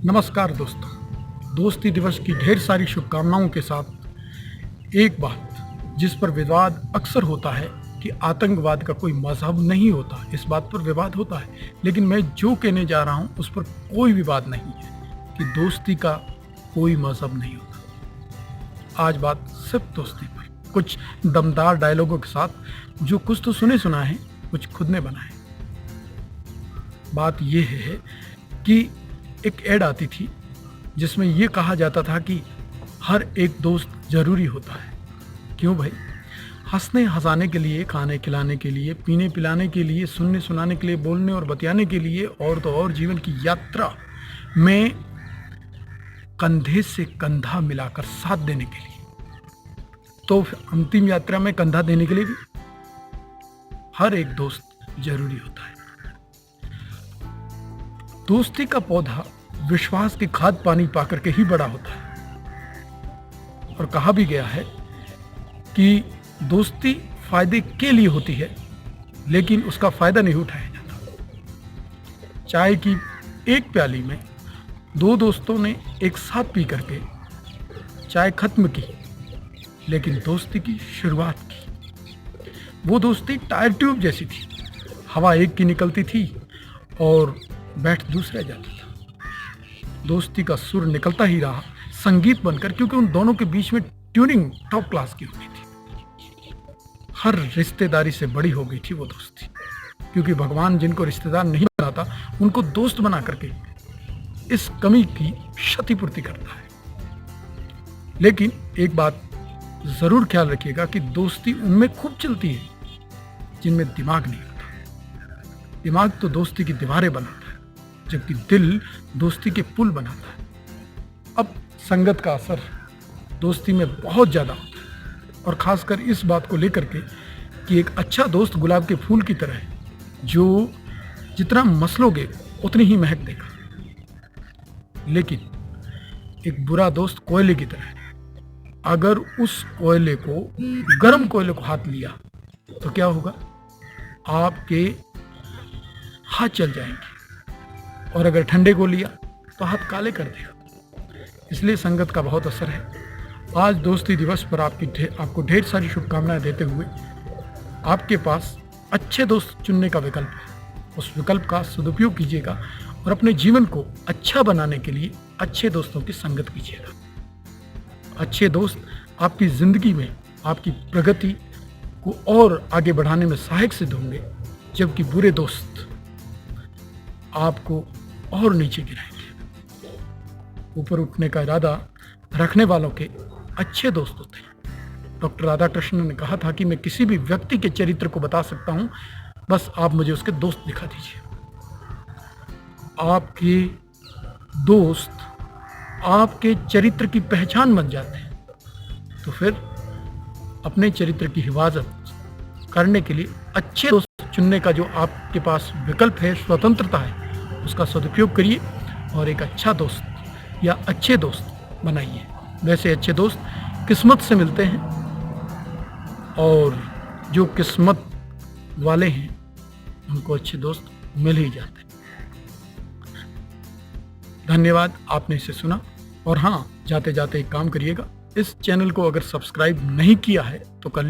नमस्कार दोस्तों। दोस्ती दिवस की ढेर सारी शुभकामनाओं के साथ एक बात जिस पर विवाद अक्सर होता है कि आतंकवाद का कोई मजहब नहीं होता, इस बात पर विवाद होता है। लेकिन मैं जो कहने जा रहा हूं उस पर कोई विवाद नहीं है कि दोस्ती का कोई मजहब नहीं होता। आज बात सिर्फ दोस्ती पर, कुछ दमदार डायलॉगों के साथ, जो कुछ तो सुने सुना है, कुछ खुद ने बनाए। बात यह है कि एक ऐड आती थी जिसमें यह कहा जाता था कि हर एक दोस्त ज़रूरी होता है। क्यों भाई? हंसने हंसाने के लिए, खाने खिलाने के लिए, पीने पिलाने के लिए, सुनने सुनाने के लिए, बोलने और बतियाने के लिए, और तो और जीवन की यात्रा में कंधे से कंधा मिलाकर साथ देने के लिए, तो अंतिम यात्रा में कंधा देने के लिए भी हर एक दोस्त जरूरी होता है। दोस्ती का पौधा विश्वास की खाद पानी पाकर के ही बड़ा होता है। और कहा भी गया है कि दोस्ती फायदे के लिए होती है, लेकिन उसका फायदा नहीं उठाया जाता। चाय की एक प्याली में दो दोस्तों ने एक साथ पी करके चाय खत्म की, लेकिन दोस्ती की शुरुआत की। वो दोस्ती टायर ट्यूब जैसी थी, हवा एक की निकलती थी और बैठ दूसरा जाता था। दोस्ती का सुर निकलता ही रहा संगीत बनकर, क्योंकि उन दोनों के बीच में ट्यूनिंग टॉप क्लास की हो गई थी। हर रिश्तेदारी से बड़ी हो गई थी वो दोस्ती, क्योंकि भगवान जिनको रिश्तेदार नहीं बनाता उनको दोस्त बना करके इस कमी की क्षतिपूर्ति करता है। लेकिन एक बात जरूर ख्याल रखिएगा कि दोस्ती उनमें खूब चलती है जिनमें दिमाग नहीं होता। दिमाग तो दोस्ती की दीवारें बनाता है, जबकि दिल दोस्ती के पुल बनाता है। अब संगत का असर दोस्ती में बहुत ज़्यादा होता है, और ख़ासकर इस बात को लेकर के कि एक अच्छा दोस्त गुलाब के फूल की तरह है, जो जितना मसलोगे उतनी ही महक देगा। लेकिन एक बुरा दोस्त कोयले की तरह है, अगर उस कोयले को, गर्म कोयले को हाथ लिया तो क्या होगा? आपके हाथ जल जाएंगे, और अगर ठंडे को लिया तो हाथ काले कर देगा। इसलिए संगत का बहुत असर है। आज दोस्ती दिवस पर आपको ढेर सारी शुभकामनाएं देते हुए, आपके पास अच्छे दोस्त चुनने का विकल्प है। उस विकल्प का सदुपयोग कीजिएगा और अपने जीवन को अच्छा बनाने के लिए अच्छे दोस्तों की संगत कीजिएगा। अच्छे दोस्त आपकी ज़िंदगी में आपकी प्रगति को और आगे बढ़ाने में सहायक सिद्ध होंगे, जबकि बुरे दोस्त आपको और नीचे गिराएंगे। ऊपर उठने का इरादा रखने वालों के अच्छे दोस्त होते हैं। डॉक्टर राधाकृष्णन ने कहा था कि मैं किसी भी व्यक्ति के चरित्र को बता सकता हूं, बस आप मुझे उसके दोस्त दिखा दीजिए। आपके दोस्त आपके चरित्र की पहचान बन जाते हैं, तो फिर अपने चरित्र की हिफाजत करने के लिए अच्छे दोस्त चुनने का जो आपके पास विकल्प है, स्वतंत्रता है, उसका सदुपयोग करिए और एक अच्छा दोस्त या अच्छे दोस्त बनाइए। वैसे अच्छे दोस्त किस्मत से मिलते हैं, और जो किस्मत वाले हैं उनको अच्छे दोस्त मिल ही जाते हैं। धन्यवाद, आपने इसे सुना। और हाँ, जाते जाते एक काम करिएगा, इस चैनल को अगर सब्सक्राइब नहीं किया है तो कर